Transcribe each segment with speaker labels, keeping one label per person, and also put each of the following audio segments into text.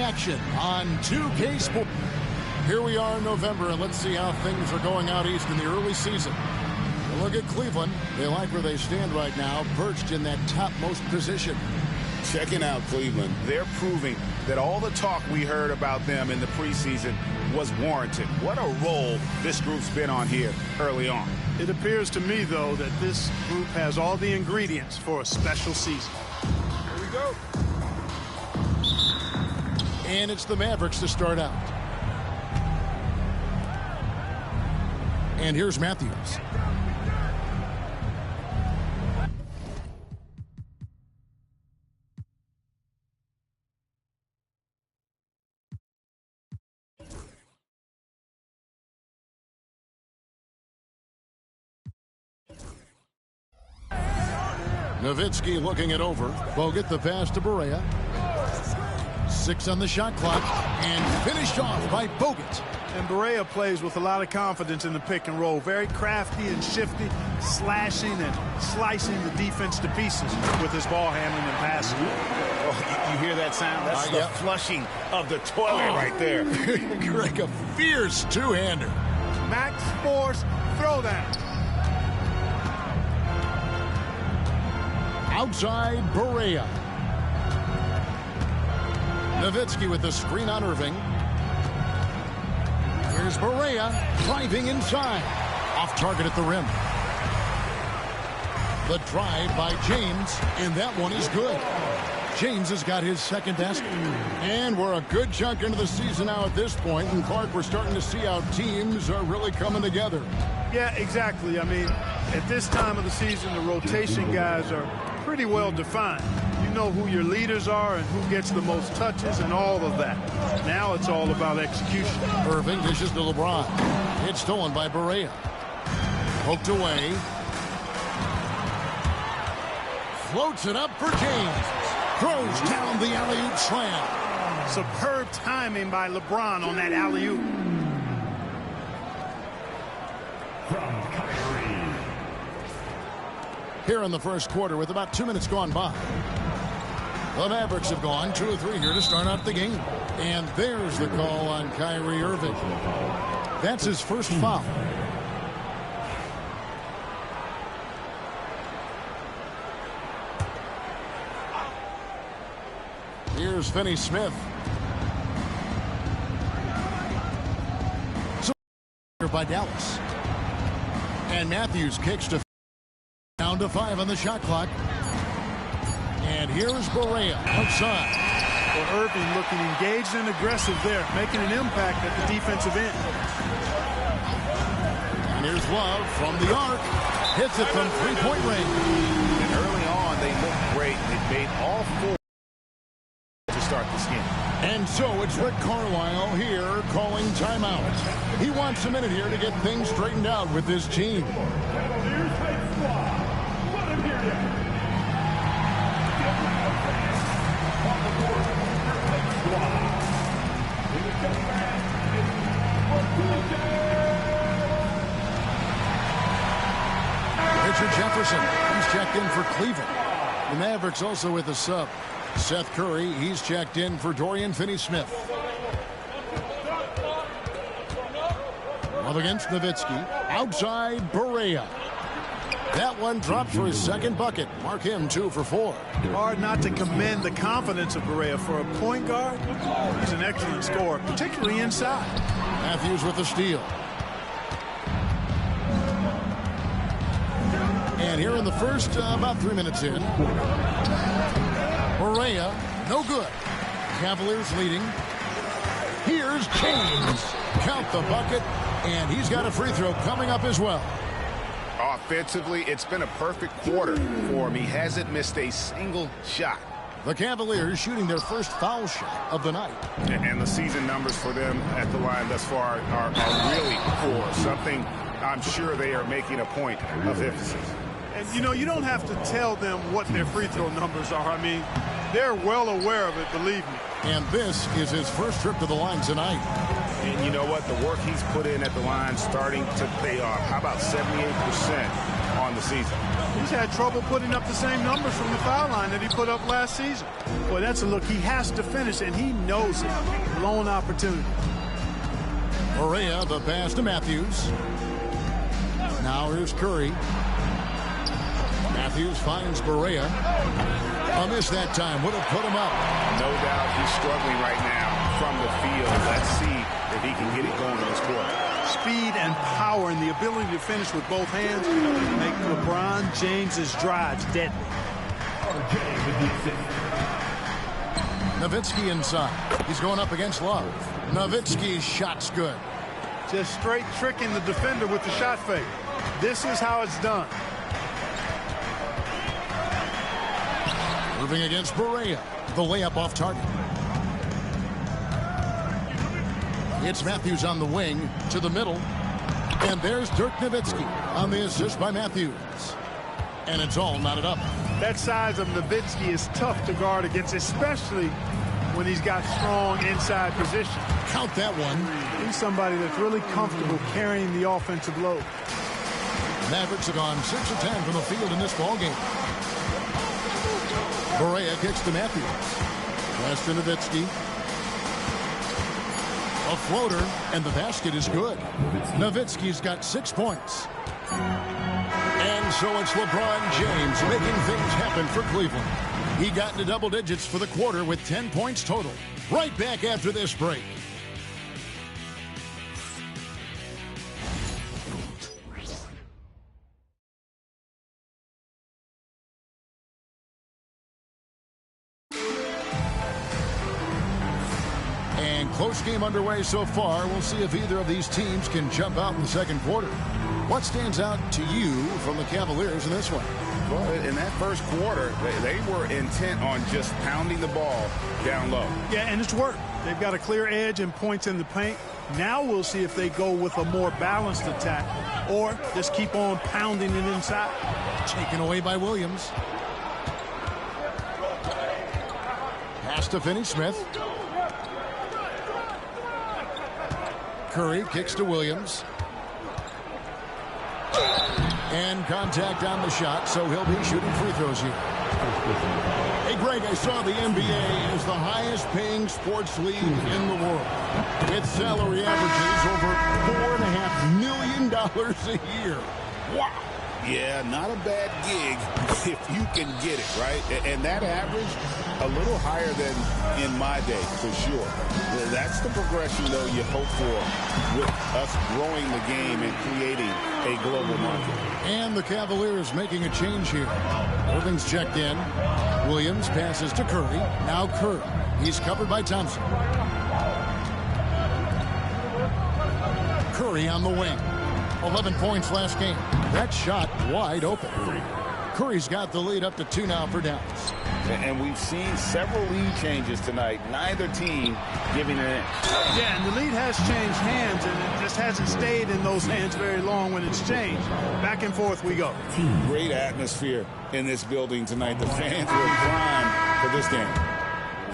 Speaker 1: action on 2K Sports. Here we are in November, and let's see how things are going out east in the early season. Look at Cleveland. They like where they stand right now, perched in that topmost position.
Speaker 2: Checking out Cleveland. They're proving that all the talk we heard about them in the preseason was warranted. What a role this group's been on here early on.
Speaker 3: It appears to me, though, that this group has all the ingredients for a special season. Here we go.
Speaker 1: And it's the Mavericks to start out. And here's Matthews. Nowitzki looking it over. Bogut the pass to Barea. 6 on the shot clock. And finished off by Bogut.
Speaker 3: And Barea plays with a lot of confidence in the pick and roll. Very crafty and shifty, slashing and slicing the defense to pieces with his ball handling and passing.
Speaker 2: Oh, you hear that sound? That's the flushing of the toilet right there.
Speaker 1: Like a fierce two-hander.
Speaker 3: Max Force throwdown.
Speaker 1: Outside Barea. Nowitzki with the screen on Irving. Here's Barea driving inside. Off target at the rim. The drive by James, and that one is good. James has got his second basket. And we're a good chunk into the season now at this point. And Clark, we're starting to see how teams are really coming together.
Speaker 3: Yeah, exactly. I mean, at this time of the season, the rotation guys are pretty well defined. You know who your leaders are and who gets the most touches and all of that. Now it's all about execution.
Speaker 1: Irving dishes to LeBron. It's stolen by Barea. Poked away. Floats it up for James. Throws down the alley-oop slam.
Speaker 3: Superb timing by LeBron on that alley-oop.
Speaker 1: Here in the first quarter with about 2 minutes gone by. The Mavericks have gone 2 of 3 here to start out the game. And there's the call on Kyrie Irving. That's his first foul. Here's Finney-Smith. By Dallas. And Matthews kicks to down to 5 on the shot clock. And here's Barea outside.
Speaker 3: Well, Irving looking engaged and aggressive there, making an impact at the defensive end.
Speaker 1: And here's Love from the arc. Hits it from three-point range.
Speaker 2: And early on, they looked great. They made all 4 to start this game.
Speaker 1: And so it's Rick Carlisle here calling timeout. He wants a minute here to get things straightened out with this team. Richard Jefferson, he's checked in for Cleveland. The Mavericks also with a sub. Seth Curry, he's checked in for Dorian Finney-Smith. Love against Nowitzki. Outside Barea. That one drops for his second bucket. Mark him 2 for 4.
Speaker 3: Hard not to commend the confidence of Barea. For a point guard, he's an excellent scorer, particularly inside.
Speaker 1: Matthews with the steal. And here in the first, about 3 minutes in. Barea, no good. Cavaliers leading. Here's James. Count the bucket, and he's got a free throw coming up as well.
Speaker 2: Offensively, it's been a perfect quarter for him. He hasn't missed a single shot.
Speaker 1: The Cavaliers shooting their first foul shot of the night.
Speaker 2: And the season numbers for them at the line thus far are really poor. Something I'm sure they are making a point of emphasis.
Speaker 3: And, you know, you don't have to tell them what their free throw numbers are. I mean, they're well aware of it, believe me.
Speaker 1: And this is his first trip to the line tonight.
Speaker 2: And you know what? The work he's put in at the line starting to pay off. How about 78% on the season.
Speaker 3: He's had trouble putting up the same numbers from the foul line that he put up last season. Boy, that's a look he has to finish, and he knows it. Lone opportunity.
Speaker 1: Correa, the pass to Matthews. Now here's Curry. Matthews finds Correa. A miss that time. Would have put him up.
Speaker 2: No doubt he's struggling right now from the field. Let's see if he can get it going in this quarter.
Speaker 3: Speed and power and the ability to finish with both hands make LeBron James's drives deadly.
Speaker 1: Nowitzki inside. He's going up against Love. Nowitzki's shot's good.
Speaker 3: Just straight tricking the defender with the shot fake. This is how it's done.
Speaker 1: Moving against Correa. The layup off target. It's Matthews on the wing to the middle. And there's Dirk Nowitzki on the assist by Matthews. And it's all knotted up.
Speaker 3: That size of Nowitzki is tough to guard against, especially when he's got strong inside position.
Speaker 1: Count that one.
Speaker 3: He's somebody that's really comfortable carrying the offensive load.
Speaker 1: Mavericks have gone 6 of 10 from the field in this ballgame. Correa kicks to Matthews. Pass to Nowitzki. A floater, and the basket is good. Nowitzki's got 6 points. And so it's LeBron James making things happen for Cleveland. He got into double digits for the quarter with 10 points total. Right back after this break. Close game underway so far. We'll see if either of these teams can jump out in the second quarter. What stands out to you from the Cavaliers in this one?
Speaker 2: Well, in that first quarter, they were intent on just pounding the ball down low.
Speaker 3: Yeah, and it's worked. They've got a clear edge and points in the paint. Now we'll see if they go with a more balanced attack or just keep on pounding it inside.
Speaker 1: Taken away by Williams. Pass to Finney-Smith. Curry kicks to Williams. And contact on the shot, so he'll be shooting free throws here. Hey, Greg, I saw the NBA is the highest paying sports league in the world. Its salary averages over $4.5 million a year.
Speaker 2: Wow. Yeah, not a bad gig if you can get it, right? And that average, a little higher than in my day, for sure. That's the progression, though, you hope for with us growing the game and creating a global market.
Speaker 1: And the Cavaliers making a change here. Irving's checked in. Williams passes to Curry. Now Curry. He's covered by Thompson. Curry on the wing. 11 points last game. That shot wide open. Curry's got the lead up to 2 now for Dallas.
Speaker 2: And we've seen several lead changes tonight. Neither team giving an inch.
Speaker 3: Yeah, and the lead has changed hands, and it just hasn't stayed in those hands very long when it's changed. Back and forth we go.
Speaker 2: Great atmosphere in this building tonight. The fans were primed for this game.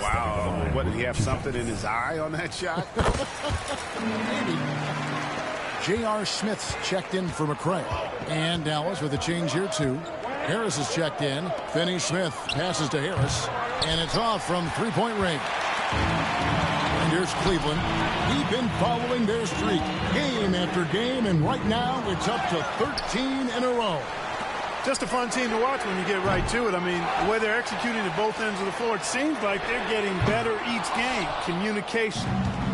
Speaker 2: Wow. What, did he have something in his eye on that shot?
Speaker 1: Maybe. J.R. Smith's checked in for McCray. And Dallas with a change here, too. Harris is checked in. Finney-Smith passes to Harris. And it's off from three-point range. And here's Cleveland. We've been following their streak game after game. And right now, it's up to 13 in a row.
Speaker 3: Just a fun team to watch when you get right to it. I mean, the way they're executing at both ends of the floor, it seems like they're getting better each game. Communication,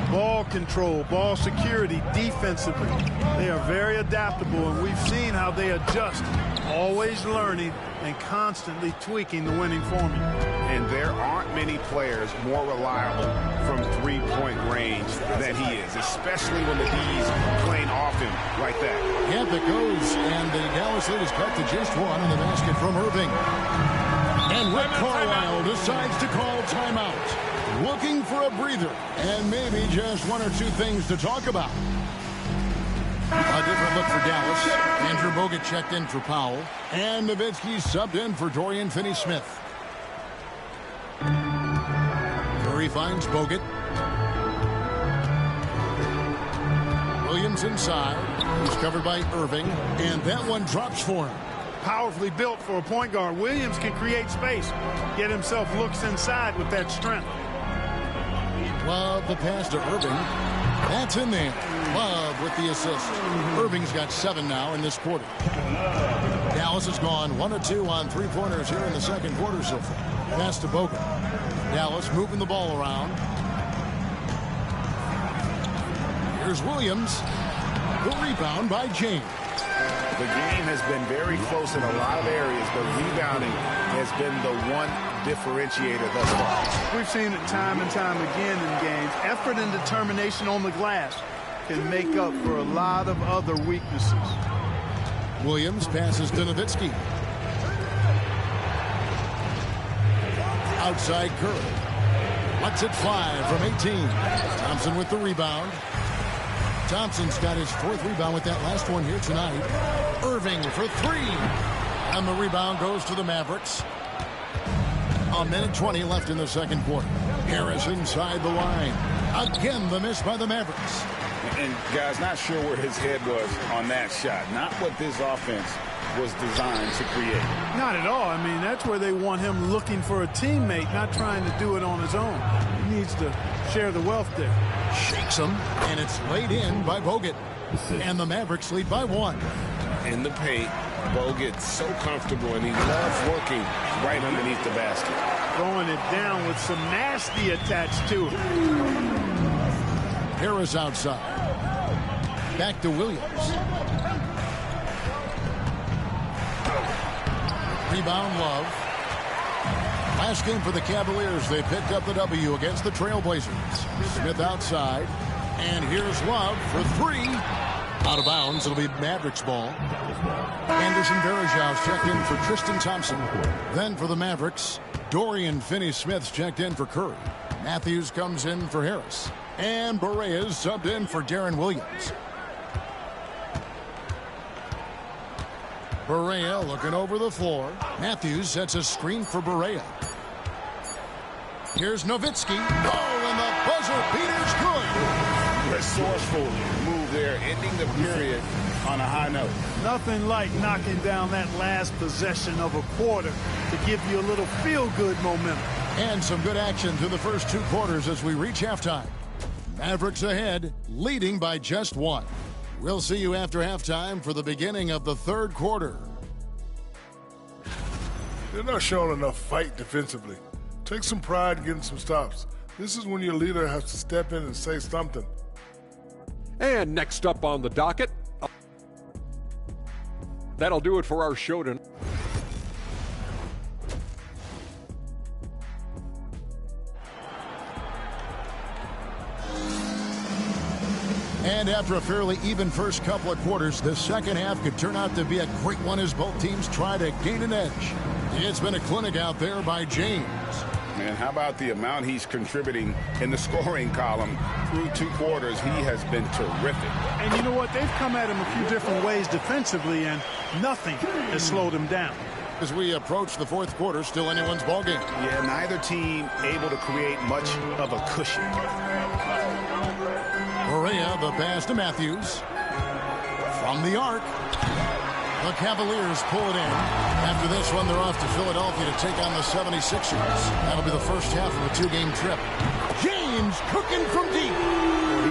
Speaker 3: ball control, ball security, defensively. They are very adaptable, and we've seen how they adjust, always learning and constantly tweaking the winning formula.
Speaker 2: And there aren't many players more reliable from three-point range than he is, especially when the D's playing off him like that.
Speaker 1: Yep, it goes, and the Dallas lead is cut to just one on the basket from Irving. And Rick Carlisle decides to call timeout, looking for a breather and maybe just one or two things to talk about. A different look for Dallas. Andrew Bogut checked in for Powell. And Nowitzki subbed in for Dorian Finney-Smith. Curry finds Bogut. Williams inside. He's covered by Irving. And that one drops for him.
Speaker 3: powerfully built for a point guard. Williams can create space, get himself looks inside with that strength.
Speaker 1: Love the pass to Irving. That's in there. Love with the assist. Irving's got 7 now in this quarter. Dallas has gone 1 of 2 on three-pointers here in the second quarter so far. Pass to Bogut. Dallas moving the ball around. Here's Williams. The rebound by James.
Speaker 2: The game has been very close in a lot of areas, but rebounding has been the one differentiator thus far.
Speaker 3: We've seen it time and time again in games. Effort and determination on the glass can make up for a lot of other weaknesses.
Speaker 1: Williams passes to Nowitzki. Outside Curry. Lets it fly from 18. Thompson with the rebound. Thompson's got his 4th rebound with that last one here tonight. Irving for 3. And the rebound goes to the Mavericks. A minute 20 left in the second quarter. Harris inside the line. Again, the miss by the Mavericks.
Speaker 2: And, guys, not sure where his head was on that shot. Not what this offense was designed to create.
Speaker 3: Not at all. I mean, that's where they want him looking for a teammate, not trying to do it on his own. He needs to share the wealth there.
Speaker 1: Shakes him, and it's laid in by Bogut. And the Mavericks lead by 1.
Speaker 4: In the paint, Bogut's so comfortable, and he loves working right underneath the basket.
Speaker 3: Throwing it down with some nasty attached to it.
Speaker 1: Harris outside. Back to Williams. Rebound, Love. Last game for the Cavaliers, they picked up the W against the Trailblazers. Smith outside. And here's Love for 3. Out of bounds. It'll be Mavericks ball. Anderson Varejau's checked in for Tristan Thompson. Then for the Mavericks, Dorian Finney-Smith's checked in for Curry. Matthews comes in for Harris. And Barea's subbed in for Darren Williams. Barea looking over the floor. Matthews sets a screen for Barea. Here's Nowitzki. Oh, and the buzzer beater's good.
Speaker 2: Resourceful move there, ending the period on a high note.
Speaker 3: Nothing like knocking down that last possession of a quarter to give you a little feel-good momentum.
Speaker 1: And some good action through the first 2 quarters as we reach halftime. Mavericks ahead, leading by just 1. We'll see you after halftime for the beginning of the third quarter.
Speaker 5: They're not showing enough fight defensively. Take some pride in getting some stops. This is when your leader has to step in and say something.
Speaker 6: And next up on the docket, that'll do it for our show tonight.
Speaker 1: And after a fairly even first couple of quarters, the second half could turn out to be a great one as both teams try to gain an edge. It's been a clinic out there by James.
Speaker 2: And how about the amount he's contributing in the scoring column through 2 quarters? He has been terrific.
Speaker 3: And you know what? They've come at him a few different ways defensively, and nothing has slowed him down.
Speaker 1: As we approach the fourth quarter, still anyone's ballgame.
Speaker 2: Yeah, neither team able to create much of a cushion.
Speaker 1: Barea, the pass to Matthews. From the arc. The Cavaliers pull it in. After this one, they're off to Philadelphia to take on the 76ers. That'll be the first half of a 2-game trip. James cooking from deep.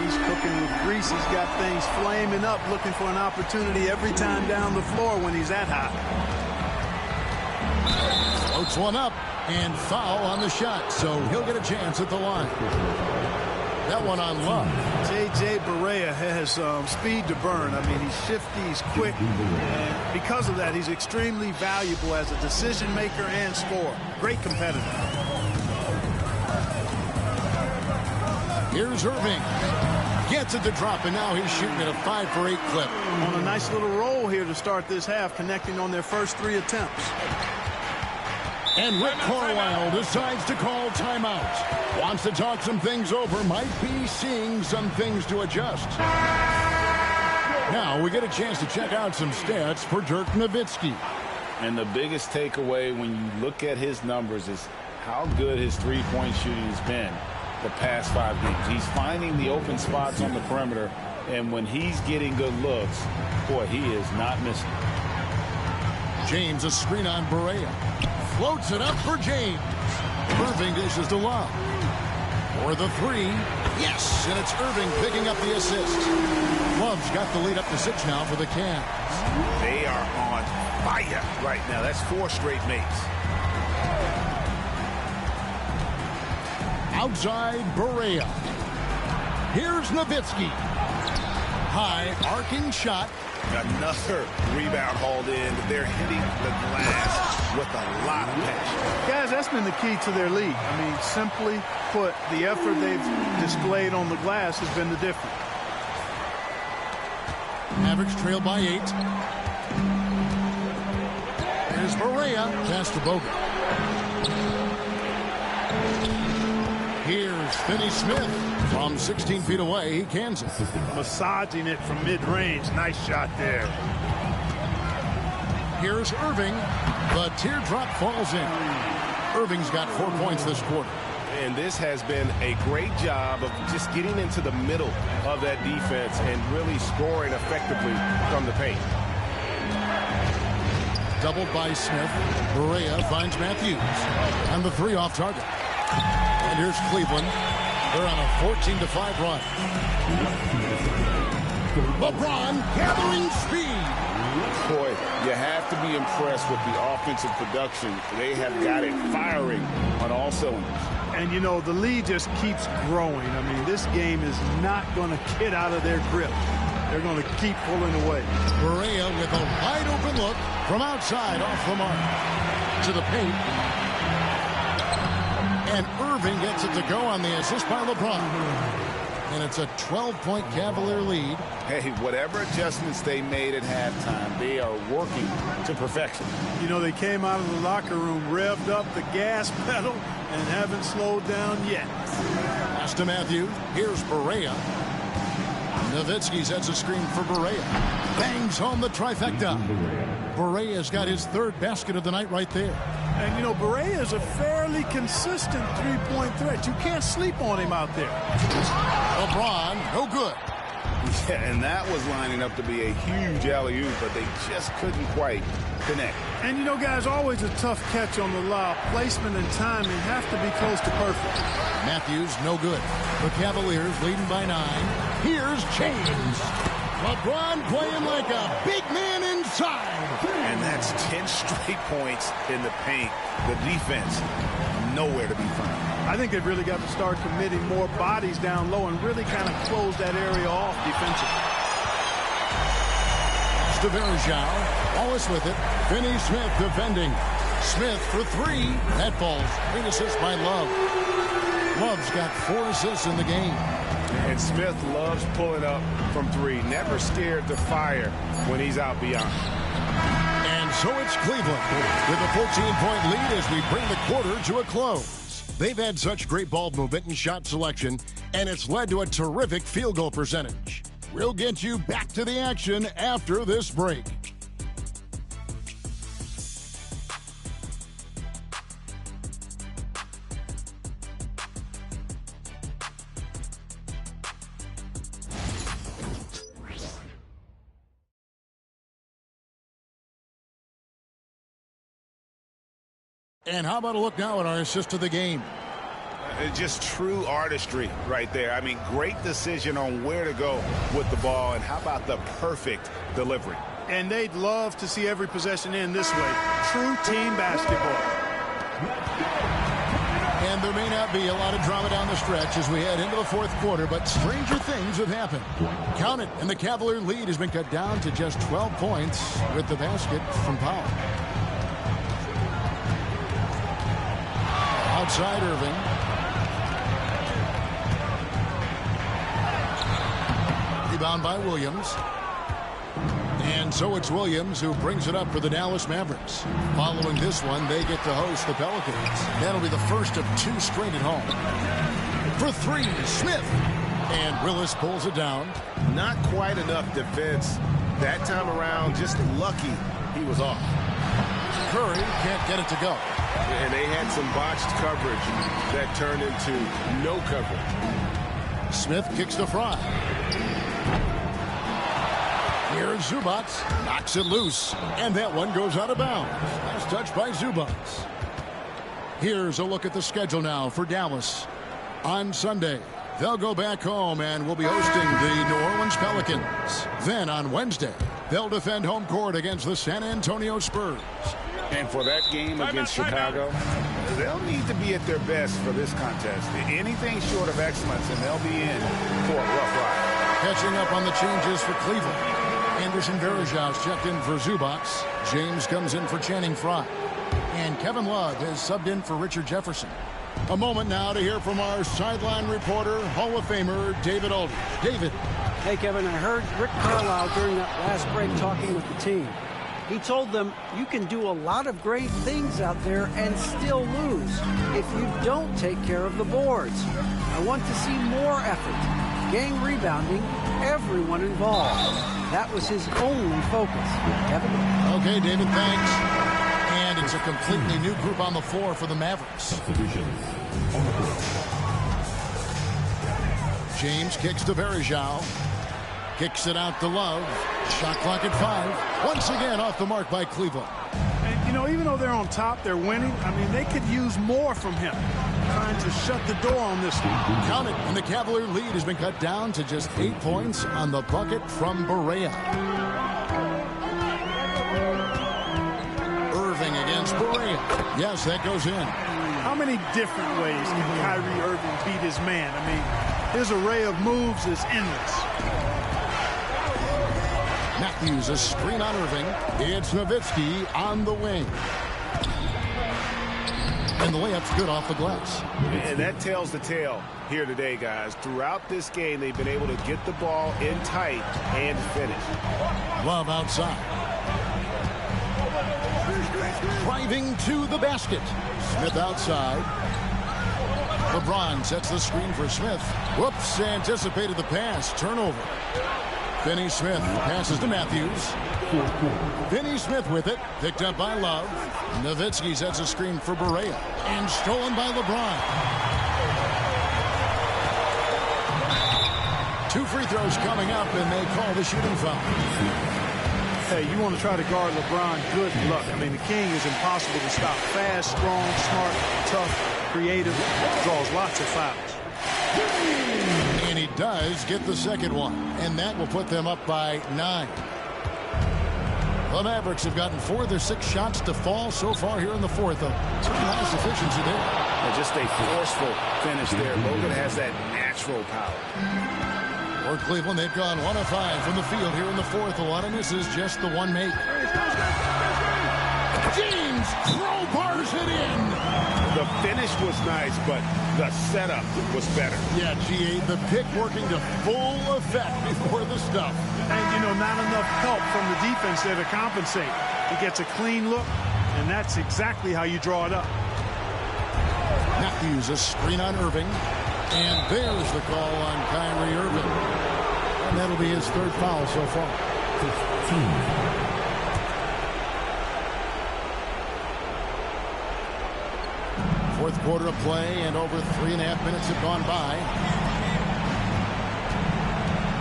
Speaker 3: He's cooking with grease. He's got things flaming up, looking for an opportunity every time down the floor when he's that hot.
Speaker 1: Floats one up, and foul on the shot, so he'll get a chance at the line. That one on Love.
Speaker 3: J.J. Barea has speed to burn. I mean, he's shifty, he's quick, and because of that, he's extremely valuable as a decision maker and scorer. Great competitor.
Speaker 1: Here's Irving. Gets it to drop, and now he's shooting at a 5-for-8 clip.
Speaker 3: On a nice little roll here to start this half, connecting on their first 3 attempts.
Speaker 1: And Rick Carlisle decides to call timeout. Wants to talk some things over. Might be seeing some things to adjust. Now we get a chance to check out some stats for Dirk Nowitzki.
Speaker 2: And the biggest takeaway when you look at his numbers is how good his three-point shooting has been the past 5 games. He's finding the open spots on the perimeter, and when he's getting good looks, boy, he is not missing.
Speaker 1: James, a screen on Barea. Floats it up for James. Irving dishes to Love. For the three. Yes, and it's Irving picking up the assist. Love's got the lead up to 6 now for the Cavs.
Speaker 2: They are on fire right now. That's 4 straight makes.
Speaker 1: Outside Barea. Here's Nowitzki. High arcing shot.
Speaker 2: Another rebound hauled in. They're hitting the glass with a lot of passion.
Speaker 3: Guys, that's been the key to their lead. I mean, simply put, the effort they've displayed on the glass has been the difference.
Speaker 1: Mavericks trail by 8. Here's Barea. Pass to Bogut. Here's Finney-Smith. From 16 feet away, he cans it.
Speaker 3: Massaging it from mid-range. Nice shot there.
Speaker 1: Here's Irving. The teardrop falls in. Irving's got 4 points this quarter.
Speaker 4: And this has been a great job of just getting into the middle of that defense and really scoring effectively from the paint.
Speaker 1: Doubled by Smith. Barea finds Matthews. And the 3 off target. And here's Cleveland. They're on a 14-5 run. LeBron gathering speed.
Speaker 2: Boy, you have to be impressed with the offensive production. They have got it firing on all cylinders.
Speaker 3: And, you know, the lead just keeps growing. I mean, this game is not going to get out of their grip. They're going to keep pulling away.
Speaker 1: Barea with a wide-open look from outside off the mark. To the paint. And Irving gets it to go on the assist by LeBron. And it's a 12-point Cavalier lead.
Speaker 2: Hey, whatever adjustments they made at halftime, they are working to perfection.
Speaker 3: You know, they came out of the locker room, revved up the gas pedal, and haven't slowed down yet.
Speaker 1: Pass to Matthews. Here's Barea. Nowitzki sets a screen for Barea. Bangs home the trifecta. Barea's got his 3rd basket of the night right there.
Speaker 3: And, you know, Barea is a fairly consistent three-point threat. You can't sleep on him out there.
Speaker 1: LeBron, no good.
Speaker 2: Yeah, and that was lining up to be a huge alley-oop, but they just couldn't quite connect.
Speaker 3: And, you know, guys, always a tough catch on the lob. Placement and timing have to be close to perfect.
Speaker 1: Matthews, no good. The Cavaliers leading by 9. Here's James. LeBron playing like a big man inside.
Speaker 2: And that's 10 straight points in the paint. The defense, nowhere to be found.
Speaker 3: I think they've really got to start committing more bodies down low and really kind of close that area off defensively.
Speaker 1: Stavarjau, Wallace with it. Finney-Smith defending. Smith for 3. That falls. 8 assists by Love. Love's got 4 assists in the game.
Speaker 4: And Smith loves pulling up from 3. Never scared to fire when he's out beyond.
Speaker 1: And so it's Cleveland with a 14-point lead as we bring the quarter to a close. They've had such great ball movement and shot selection, and it's led to a terrific field goal percentage. We'll get you back to the action after this break. And how about a look now at our assist of the game?
Speaker 2: Just true artistry right there. I mean, great decision on where to go with the ball, and how about the perfect delivery?
Speaker 3: And they'd love to see every possession end this way. True team basketball.
Speaker 1: And there may not be a lot of drama down the stretch as we head into the 4th quarter, but stranger things have happened. Count it, and the Cavalier lead has been cut down to just 12 points with the basket from Powell. Outside Irving. Rebound by Williams. And so it's Williams who brings it up for the Dallas Mavericks. Following this one, they get to host the Pelicans. That'll be the first of 2 straight at home. For 3, Smith. And Willis pulls it down.
Speaker 4: Not quite enough defense that time around. Just lucky he was off.
Speaker 1: Curry can't get it to go.
Speaker 4: And they had some botched coverage that turned into no coverage.
Speaker 1: Smith kicks to Fry. Here's Zubac, knocks it loose, and that one goes out of bounds. Last touch by Zubac. Here's a look at the schedule now for Dallas. On Sunday, they'll go back home and will be hosting the New Orleans Pelicans. Then on Wednesday, they'll defend home court against the San Antonio Spurs.
Speaker 2: And for that game against Chicago, they'll need to be at their best for this contest. Anything short of excellence, and they'll be in for a rough ride.
Speaker 1: Catching up on the changes for Cleveland. Anderson Varejão's checked in for Zubac. James comes in for Channing Frye. And Kevin Love has subbed in for Richard Jefferson. A moment now to hear from our sideline reporter, Hall of Famer David Aldridge. David.
Speaker 7: Hey, Kevin, I heard Rick Carlisle during that last break talking with the team. He told them you can do a lot of great things out there and still lose if you don't take care of the boards. I want to see more effort, gang rebounding, everyone involved. That was his only focus. Kevin?
Speaker 1: Okay, David, thanks. And it's a completely new group on the floor for the Mavericks. James kicks to Varejão. Kicks it out to Love. Shot clock at 5. Once again off the mark by Cleveland.
Speaker 3: And, you know, even though they're on top, they're winning. I mean, they could use more from him. Trying to shut the door on this one.
Speaker 1: Count it. And the Cavalier lead has been cut down to just 8 points on the bucket from Barea. Irving against Barea. Yes, that goes in.
Speaker 3: How many different ways can Kyrie Irving beat his man? I mean, his array of moves is endless.
Speaker 1: Matthews, a screen on Irving. It's Nowitzki on the wing. And the layup's good off the glass.
Speaker 4: And that tells the tale here today, guys. Throughout this game, they've been able to get the ball in tight and finish.
Speaker 1: Love outside. Driving to the basket. Smith outside. LeBron sets the screen for Smith. Whoops, anticipated the pass. Turnover. Finney Smith passes to Matthews. Finney Smith with it. Picked up by Love. Nowitzki sets a screen for Barea. And stolen by LeBron. 2 free throws coming up, and they call the shooting foul.
Speaker 3: Hey, you want to try to guard LeBron, good luck. I mean, the king is impossible to stop. Fast, strong, smart, tough, creative. Draws lots of fouls.
Speaker 1: And he does get the second one. And that will put them up by 9. The Mavericks have gotten 4 of their 6 shots to fall so far here in the fourth. A nice efficiency there.
Speaker 2: Just a forceful finish there. Logan has that natural power.
Speaker 1: For Cleveland, they've gone 1 of 5 from the field here in the fourth. A lot of misses, just the one make. James crowbars it in.
Speaker 4: The finish was nice, but the setup was better.
Speaker 1: Yeah, G.A., the pick working to full effect before the stuff.
Speaker 3: And, you know, not enough help from the defense there to compensate. He gets a clean look, and that's exactly how you draw it up.
Speaker 1: Matthews, a screen on Irving. And there's the call on Kyrie Irving. And that'll be his 3rd foul so far. 15. Fourth quarter of play, and over 3.5 minutes have gone by.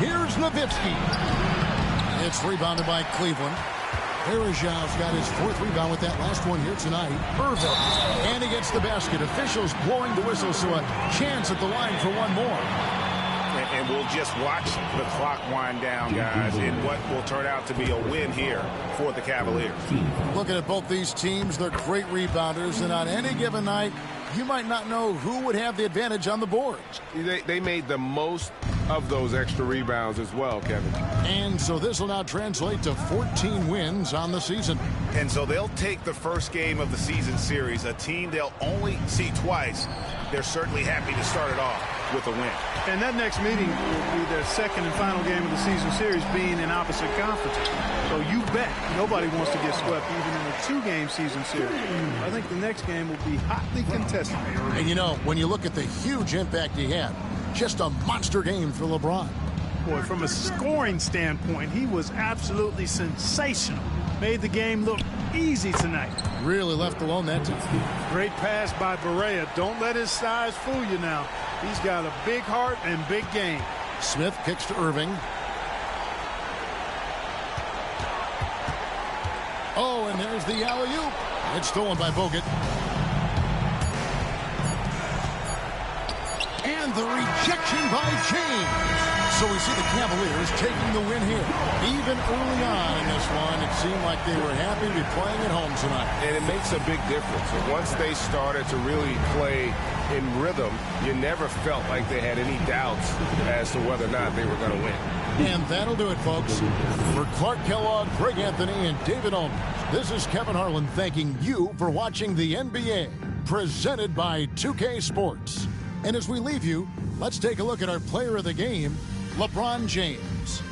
Speaker 1: Here's Nowitzki. It's rebounded by Cleveland. Varejão's got his 4th rebound with that last one here tonight. Irving. And he gets the basket. Officials blowing the whistle, so a chance at the line for one more.
Speaker 2: And we'll just watch the clock wind down, guys, in what will turn out to be a win here for the Cavaliers.
Speaker 1: Looking at both these teams, they're great rebounders, and on any given night, you might not know who would have the advantage on the boards.
Speaker 8: They made the most of those extra rebounds as well, Kevin.
Speaker 1: And so this will now translate to 14 wins on the season.
Speaker 2: And so they'll take the first game of the season series, a team they'll only see twice. They're certainly happy to start it off with a win.
Speaker 3: And that next meeting will be their second and final game of the season series, being in opposite conferences. So you bet nobody wants to get swept even in a 2-game season series. I think the next game will be hotly contested.
Speaker 1: And you know, when you look at the huge impact he had, just a monster game for LeBron.
Speaker 3: Boy, from a scoring standpoint, he was absolutely sensational. Made the game look easy tonight.
Speaker 1: Really left alone that time.
Speaker 3: Great pass by Barea. Don't let his size fool you now. He's got a big heart and big game.
Speaker 1: Smith kicks to Irving. Oh, and there's the alley-oop. It's stolen by Bogut. And the rejection by James. So we see the Cavaliers taking the win here. Even early on in this one, it seemed like they were happy to be playing at home tonight.
Speaker 4: And it makes a big difference. Once they started to really play in rhythm, you never felt like they had any doubts as to whether or not they were going to win.
Speaker 1: And that'll do it, folks. For Clark Kellogg, Greg Anthony, and David Olmers, this is Kevin Harlan thanking you for watching the NBA, presented by 2K Sports. And as we leave you, let's take a look at our player of the game, LeBron James.